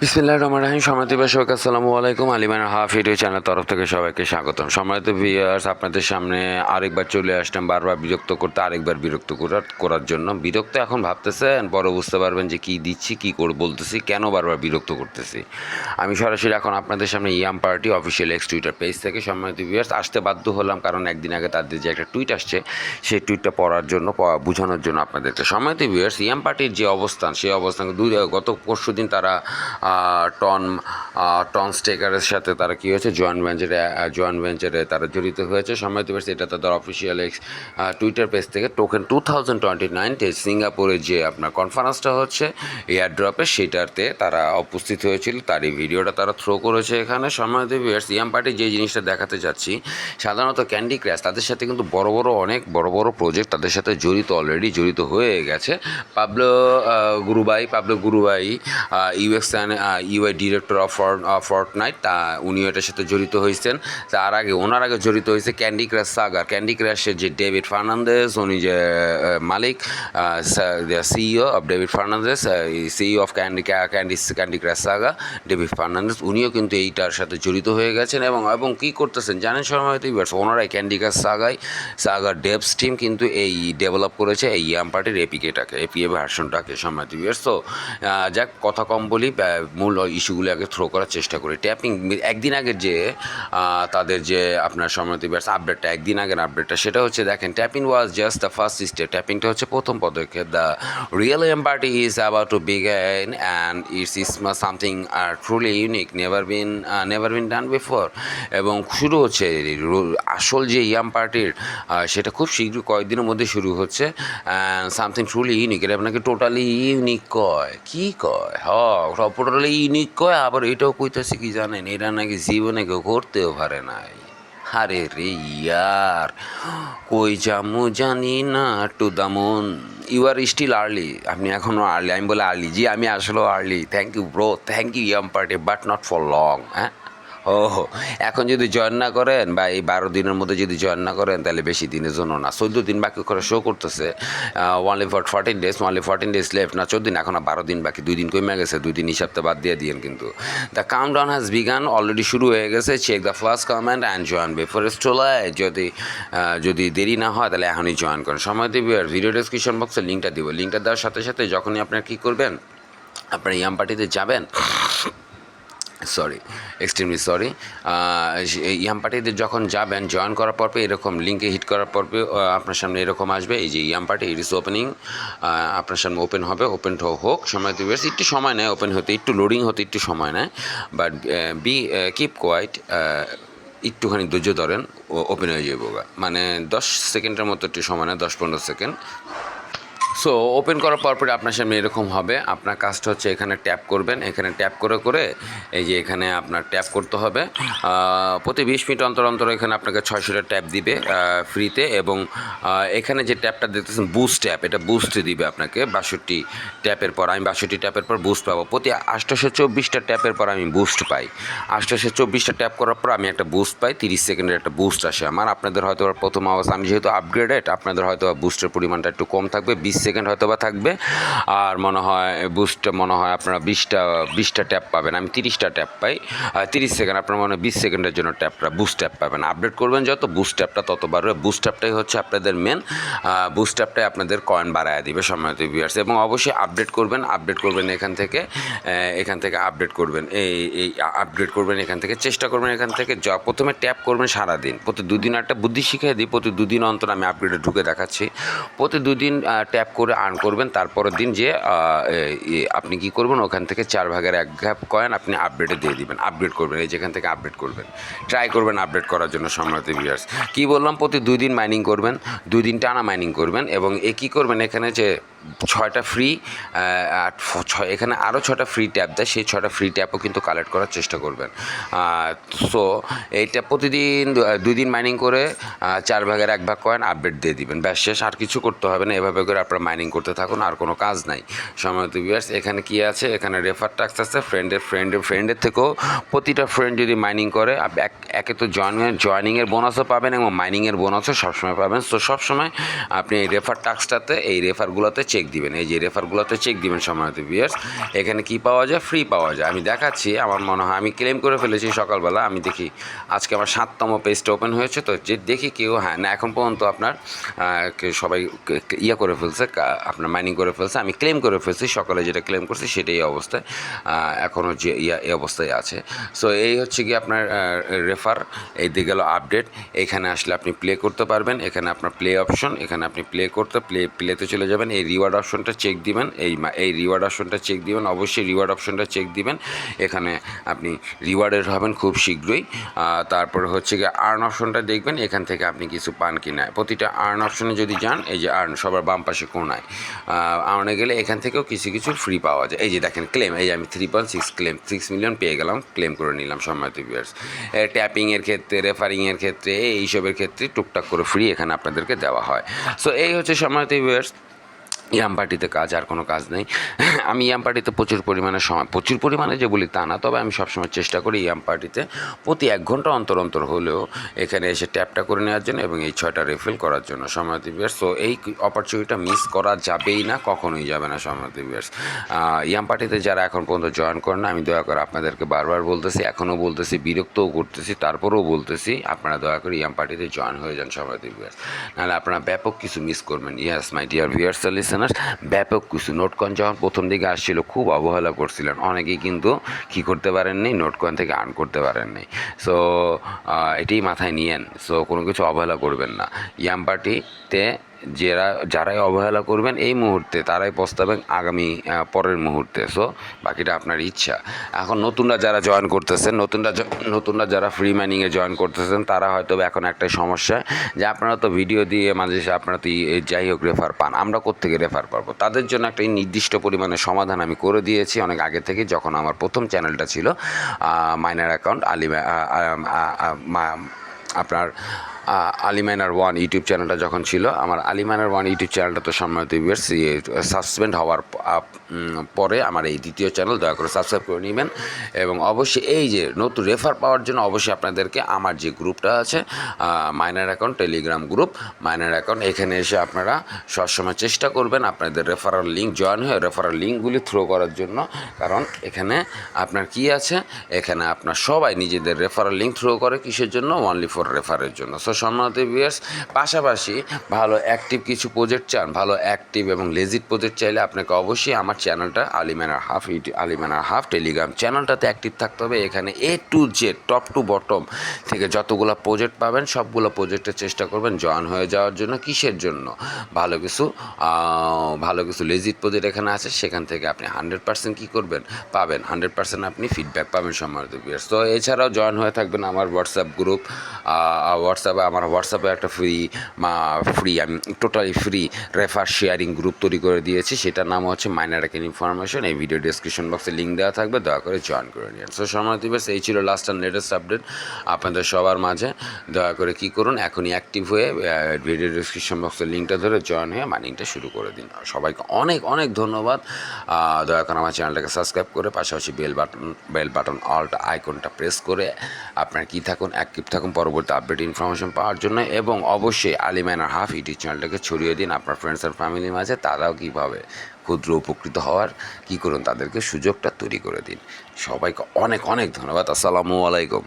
বিসমিল্লাহির রহমানির রহিম। সম্মানিত দর্শক আসসালামু আলাইকুম। আলিমানের হাফ ভিডিও চ্যানেল তরফ থেকে সবাইকে স্বাগতম। সম্মানিত ভিউয়ার্স, আপনাদের সামনে আরেকবার চলে আসলাম বারবার বিরক্ত করতে, আরেকবার বিরক্ত করার জন্য। বিরক্ত এখন ভাবতেছেন, পরে বুঝতে পারবেন যে কী দিচ্ছি, কী করে বলতেছি, কেন বারবার বিরক্ত করতেছি। আমি সরাসরি এখন আপনাদের সামনে Yum party official X Twitter page থেকে সম্মানিত ভিউয়ার্স আসতে বাধ্য হলাম, কারণ একদিন আগে তাদের যে একটা টুইট আসছে সেই টুইটটা পড়ার জন্য, বোঝানোর জন্য আপনাদেরকে। সম্মানিত ভিউয়ার্স, ইয়াম পার্টির যে অবস্থান, সেই অবস্থান গত পরশু দিন তারা টন স্টেকারের সাথে তারা কী হয়েছে, জয়েন্ট ভেঞ্চারে তারা জড়িত হয়েছে। সম্মানিত ভিউয়ার্স, এটা তাদের অফিসিয়াল টুইটার পেজ থেকে টোকেন 2029 সিঙ্গাপুরের যে আপনার কনফারেন্সটা হচ্ছে এয়ারড্রপে, সেটাতে তারা উপস্থিত হয়েছিল, তার এই ভিডিওটা তারা থ্রো করেছে এখানে। সম্মানিত ভিউয়ার্স, ইয়াম পার্টি যে জিনিসটা দেখাতে যাচ্ছি, সাধারণত ক্যান্ডি ক্রাশ তাদের সাথে কিন্তু অনেক বড় বড় প্রজেক্ট তাদের সাথে অলরেডি জড়িত হয়ে গেছে। পাবলো গুরুবাই UX UI director of Fortnite, উনিও এটার সাথে জড়িত হয়েছেন। ওনার আগে জড়িত হয়েছে ক্যান্ডি ক্রাশের যে ডেভিড ফার্নান্দেজ, উনি যে মালিক, CEO of David Fernandez, CEO of Candy Crush Saga, David Fernandez, উনিও কিন্তু এইটার সাথে জড়িত হয়ে গেছেন। এবং কী করতেছেন জানেন সম্মানিত ভিউয়ার্স, ওনারাই ক্যান্ডি ক্রাশ সাগার ডেভস টিম কিন্তু এই ডেভেলপ করেছে এই ইয়াম পার্টির এপিএ ভার্সনটাকে। সম্মানিত ভিউয়ার্স, তো যাক কথা কম বলি, মূল ইস্যুগুলো আগে থ্রো করার চেষ্টা করি। ট্যাপিং একদিন আগের যে তাদের যে আপনার সম্মানিত ভিউয়ার্স আপডেটটা, একদিন আগের আপডেটটা, সেটা হচ্ছে দেখেন, tapping was just the first step. ট্যাপিংটা হচ্ছে প্রথম পদক্ষেপ। The real yum party is about to begin and it's something truly unique, never been done before. এবং শুরু হচ্ছে আসল যে ইয়াম পার্টির, সেটা খুব শীঘ্র কয়েকদিনের মধ্যে শুরু হচ্ছে। সামথিং ট্রুলি ইউনিক, এটা আপনাকে টোটালি ইউনিক কয়, কী কয়, টোটালি ইউনিক কয়। আবার এটাও কইতেছে কি জানেন, এটা নাকি জীবনে কেউ করতেও পারে নাই। আরে রে ইয়ার, কই জামু জানি না, to the moon, you are still early. আপনি এখনও আর্লি। আমি বলে আর্লি, জি আমি আসলেও early. Thank you bro, thank you Yum party, but not for long. হ্যাঁ, এখন যদি জয়েন না করেন, বা এই 12 দিনের মধ্যে যদি জয়েন না করেন, তাহলে বেশি দিনের জন্য না, 14 দিন বাকি করে শো করতেছে। only for 14 days left, না 14 দিন, এখন 12 দিন বাকি, 2 দিন কমে গেছে, 2 দিন হিসাবটা বাদ দিয়ে দিয়েন। কিন্তু the countdown has begun, already শুরু হয়ে গেছে। Check the first comment and join before it's too late. যদি দেরি না হয় তাহলে এখনই জয়েন করেন। সময় দিবি, আর ভিডিও ডেসক্রিপশন বক্সে লিঙ্কটা দিব। লিঙ্কটা দেওয়ার সাথে সাথে যখনই আপনারা কী করবেন, আপনারা ইয়াম পার্টিতে যাবেন, এক্সট্রিমলি সরি, ইয়াম পার্টিতে যখন যাবেন, জয়েন করার পর এরকম লিঙ্কে হিট করার পর আপনার সামনে এরকম আসবে, এই যে Yum party it is opening, আপনার সামনে ওপেন হবে। ওপেন হোক, সময় দেবে, একটু সময় নেয় ওপেন হতে, একটু লোডিং হতে একটু সময় নেয়, বাট কিপ কোয়াইট, একটুখানি ধৈর্য ধরেন, ওপেন হয়ে যাবো। মানে 10 সেকেন্ডের মতো একটু সময় নেয়, 10-15 সেকেন্ড। সো ওপেন করার পরপরে আপনার সামনে এরকম হবে। আপনার কাজটা হচ্ছে এখানে ট্যাপ করবেন, এখানে ট্যাপ করে এই যে এখানে আপনার ট্যাপ করতে হবে। প্রতি 20 মিনিট অন্তর এখানে আপনাকে 600টা ট্যাপ দিবে ফ্রিতে। এবং এখানে যে ট্যাপটা দেখতেছেন বুস্ট ট্যাপ, এটা বুস্ট দিবে আপনাকে 62 ট্যাপের পর। আমি 62 ট্যাপের পর বুস্ট পাবো। প্রতি 824টা ট্যাপের পর আমি বুস্ট পাই। 824টা ট্যাপ করার পর আমি একটা বুস্ট পাই, 30 সেকেন্ডের একটা বুস্ট আসে আমার। আপনাদের হয়তো প্রথম অবস্থা, আমি যেহেতু আপগ্রেডেড, আপনাদের হয়তো বুস্টের পরিমাণটা একটু কম থাকবে, 20 সেকেন্ড হয়তো বা থাকবে। আর মনে হয় বুস্টটা আপনারা 20টা ট্যাপ পাবেন, আমি 30টা ট্যাপ পাই। 30 সেকেন্ড, আপনার মনে হয় 20 সেকেন্ডের জন্য বুস্ট ট্যাপ পাবেন। আপডেট করবেন যত, বুস্ট ট্যাপটা তত বাড়বে। বুস্ট ট্যাপটাই হচ্ছে আপনাদের মেন, বুস্ট ট্যাপটাই আপনাদের কয়েন বাড়ায় দিবে সম্মানিত ভিউয়ার্স। এবং অবশ্যই আপডেট করবেন এখান থেকে আপডেট করবেন, এই আপগ্রেড করবেন এখান থেকে, চেষ্টা করবেন এখান থেকে। প্রথমে ট্যাপ করবেন সারাদিন, প্রতি 2 দিন একটা বুদ্ধি শিখিয়ে দিই, প্রতি 2 দিন অন্তর আমি আপগ্রেডে ঢুকে দেখাচ্ছি। প্রতি 2 দিন ট্যাপ করে আর্ন করবেন। তারপরের দিন যে আপনি কী করবেন, ওখান থেকে 4 ভাগের 1 ভাগ কয়েন আপনি আপডেটে দিয়ে দিবেন, আপগ্রেড করবেন। এই যেখান থেকে আপডেট করবেন, ট্রাই করবেন আপডেট করার জন্য সম্মানিত ভিউয়ার্স। কী বললাম, প্রতি 2 দিন মাইনিং করবেন, 2 দিন টানা মাইনিং করবেন। এবং কী করবেন, এখানে যে 6টা ফ্রি, এখানে আরও 6টা ফ্রি ট্যাপ দেয়, সেই 6টা ফ্রি ট্যাপও কিন্তু কালেক্ট করার চেষ্টা করবেন। সো এইটা প্রতিদিন 2 দিন মাইনিং করে 4 ভাগের 1 ভাগ কয়েন আপডেট দিয়ে দিবেন, ব্যাস শেষ। আর কিছু করতে হবে না, এভাবে করে আপনারা মাইনিং করতে থাকুন, আর কোনো কাজ নাই সম্মানিত ভিউয়ার্স। এখানে কি আছে, এখানে রেফার ট্যাক্স আছে। ফ্রেন্ডের থেকেও প্রতিটা ফ্রেন্ড যদি মাইনিং করে, একে তো জয়নিংয়ের বোনাসও পাবেন এবং মাইনিংয়ের বোনাসও সবসময় পাবেন। সো সবসময় আপনি এই রেফার ট্যাক্সটাতে, এই রেফারগুলোতে চেক দিবেন, এই যে রেফারগুলোতে চেক দিবেন সম্মানিত ভিউয়ার্স। এখানে কি পাওয়া যায়, ফ্রি পাওয়া যায়। আমি দেখাচ্ছি, আমার মনে হয় আমি ক্লেম করে ফেলেছি সকালবেলা। আমি দেখি আজকে আমার 7তম পেজটা ওপেন হয়েছে, তো যে দেখি কেউ হ্যাঁ না এখন পর্যন্ত আপনার সবাই ইয়ে করে ফেলছে, আপনার মাইনিং করে ফেলছে। আমি ক্লেম করে ফেলছি সকালে, যেটা ক্লেম করছি সেটাই অবস্থায় এখনও যে এই অবস্থায় আছে। সো এই হচ্ছে কি আপনার রেফার। এই দিকে গেল আপডেট। এখানে আসলে আপনি প্লে করতে পারবেন, এখানে আপনার প্লে অপশন, এখানে আপনি প্লেতে চলে যাবেন। এই রিওয়ার্ড অপশনটা চেক দিবেন, এই রিওয়ার্ড অপশনটা চেক দিবেন, অবশ্যই রিওয়ার্ড অপশনটা চেক দিবেন। এখানে আপনি রিওয়ার্ডেড হবেন খুব শীঘ্রই। তারপরে হচ্ছে গিয়ে আর্ন অপশনটা দেখবেন, এখান থেকে আপনি কিছু পান কি না। প্রতিটা আর্ন অপশনে যদি যান, এই যে আর্ন সবার বাম পাশে কোনায় আর্নে গেলে এখান থেকেও কিছু কিছু ফ্রি পাওয়া যায়। এই যে দেখেন ক্লেম, এই যে আমি 3.6 ক্লেম 6 মিলিয়ন পেয়ে গেলাম, ক্লেম করে নিলাম সম্মানিত ভিউয়ার্স। ট্যাপিংয়ের ক্ষেত্রে, রেফারিংয়ের ক্ষেত্রে, এইসবের ক্ষেত্রে টুকটাক করে ফ্রি এখানে আপনাদেরকে দেওয়া হয়। সো এই হচ্ছে সম্মানিত ভিউয়ার্স ইয়াম পার্টিতে কাজ, আর কোনো কাজ নেই। আমি ইয়াম পার্টিতে প্রচুর পরিমাণে যে বলি তা না, তবে আমি সবসময় চেষ্টা করি ইয়াম পার্টিতে প্রতি 1 ঘন্টা অন্তর অন্তর হলেও এখানে এসে ট্যাপটা করে নেওয়ার জন্য এবং এই 6টা রিফিল করার জন্য সম্মানিত ভিউয়ার্স। সো এই অপরচুনিটিটা মিস করা যাবেই না, কখনোই যাবে না সম্মানিত ভিউয়ার্স। ইয়াম পার্টিতে যারা এখন পর্যন্ত জয়েন করেন না, আমি দয়া করে আপনাদেরকে বারবার বলতেছি, এখনও বলতেছি, বিরক্তও করতেছি, তারপরেও বলতেছি, আপনারা দয়া করে ইয়াম পার্টিতে জয়েন হয়ে যান সম্মানিত ভিউয়ার্স, নাহলে আপনারা ব্যাপক কিছু মিস করবেন। ইয়াস মাই ডিয়ার ভিউয়ার্স লিসেনার্স, ব্যাপক কিছু। নোটকয়েন যখন প্রথম দিকে আসছিল খুব অবহেলা করছিলেন অনেকেই, কিন্তু কী করতে পারেননি, নোটকয়েন থেকে আর্ন করতে পারেননি। সো এটাই মাথায় নিয়েন। সো কোনো কিছু অবহেলা করবেন না। ইয়াম পার্টিতে যারাই অবহেলা করবেন এই মুহূর্তে, তারাই পস্তাবেন আগামী পরের মুহূর্তে। সো বাকিটা আপনার ইচ্ছা। এখন নতুনরা যারা জয়েন করতেছেন, নতুনরা যারা ফ্রি মাইনিংয়ে জয়েন করতেছেন, তারা হয়তো এখন একটাই সমস্যা, যে আপনারা তো ভিডিও দিয়ে মাঝে আপনারা তো যাই হোক রেফার পান, আমরা কোত্থেকে রেফার পাবো। তাদের জন্য একটা নির্দিষ্ট পরিমাণে সমাধান আমি করে দিয়েছি অনেক আগে থেকে, যখন আমার প্রথম চ্যানেলটা ছিল মাইনার অ্যাকাউন্ট আপনার আলিমাইনার 1 ইউটিউব চ্যানেলটা যখন ছিল, আমার আলিমাইনার 1 ইউটিউব চ্যানেলটা তো সম্মানিত ভিউয়ার্স সাসপেন্ড হওয়ার পরে আমার এই দ্বিতীয় চ্যানেল দয়া করে সাবস্ক্রাইব করে নেবেন। এবং অবশ্যই এই যে নতুন রেফার পাওয়ার জন্য অবশ্যই আপনাদেরকে আমার যে গ্রুপটা আছে minor account Telegram group minor account, এখানে এসে আপনারা সবসময় চেষ্টা করবেন আপনাদের রেফারাল লিঙ্ক জয়েন হয়ে রেফারাল লিঙ্কগুলি থ্রো করার জন্য। কারণ এখানে আপনার কি আছে, এখানে আপনার সবাই নিজেদের রেফারাল লিঙ্ক থ্রো করে কিসের জন্য, অনলি ফর রেফারের জন্য। সো সম্মানিত ভিউয়ার্স, পাশাপাশি ভালো অ্যাক্টিভ কিছু প্রজেক্ট চান, ভালো অ্যাক্টিভ এবং লেজিট প্রজেক্ট চাইলে আপনাকে অবশ্যই আমার চ্যানেলটা আলিমাইনার হাফ টেলিগ্রাম চ্যানেলটাতে অ্যাক্টিভ থাকতে হবে। এখানে A to Z top to bottom থেকে যতগুলো প্রজেক্ট পাবেন সবগুলো প্রজেক্টের চেষ্টা করবেন জয়েন হয়ে যাওয়ার জন্য। কিসের জন্য, ভালো কিছু লেজিট প্রজেক্ট এখানে আছে, সেখান থেকে আপনি 100% কী করবেন, পাবেন 100% আপনি ফিডব্যাক পাবেন সম্মানিত ভিউয়ার্স। তো এছাড়াও জয়েন হয়ে থাকবেন আমার হোয়াটসঅ্যাপ গ্রুপ। আমার হোয়াটসঅ্যাপে একটা আমি totally free refer sharing group তৈরি করে দিয়েছি, সেটার নাম হচ্ছে মাইনার অ্যাকাউন্ট ইনফরমেশন। এই ভিডিও ডিসক্রিপশন বক্সে লিঙ্ক দেওয়া থাকবে, দয়া করে জয়েন করে নিন। সো সম্মানিত ভিউয়ার্স, এই ছিল লাস্ট অ্যান্ড লেটেস্ট আপডেট আপনাদের সবার মাঝে। দয়া করে কী করুন, এখনই অ্যাক্টিভ হয়ে ভিডিও ডিসক্রিপশন বক্সের লিঙ্কটা ধরে জয়েন হয়ে মাইনিংটা শুরু করে দিন। সবাইকে অনেক অনেক ধন্যবাদ। দয়া করে আমার চ্যানেলটাকে সাবস্ক্রাইব করে পাশাপাশি বেল বাটন অল আইকনটা প্রেস করে আপনার কী থাকুন, অ্যাক্টিভ থাকুন পরবর্তী আপডেট ইনফরমেশন পাওয়ার জন্য। এবং অবশ্যই আলিমাইনার হাফ ইউটিউব চ্যানেলটাকে ছড়িয়ে দিন আপনার ফ্রেন্ডস অ্যান্ড ফ্যামিলির মাঝে। তারাও কীভাবে ক্ষুদ্র উপকৃত হওয়ার কী করুন, তাদেরকে সুযোগটা তৈরি করে দিন। সবাইকে অনেক অনেক ধন্যবাদ। আসসালামু আলাইকুম।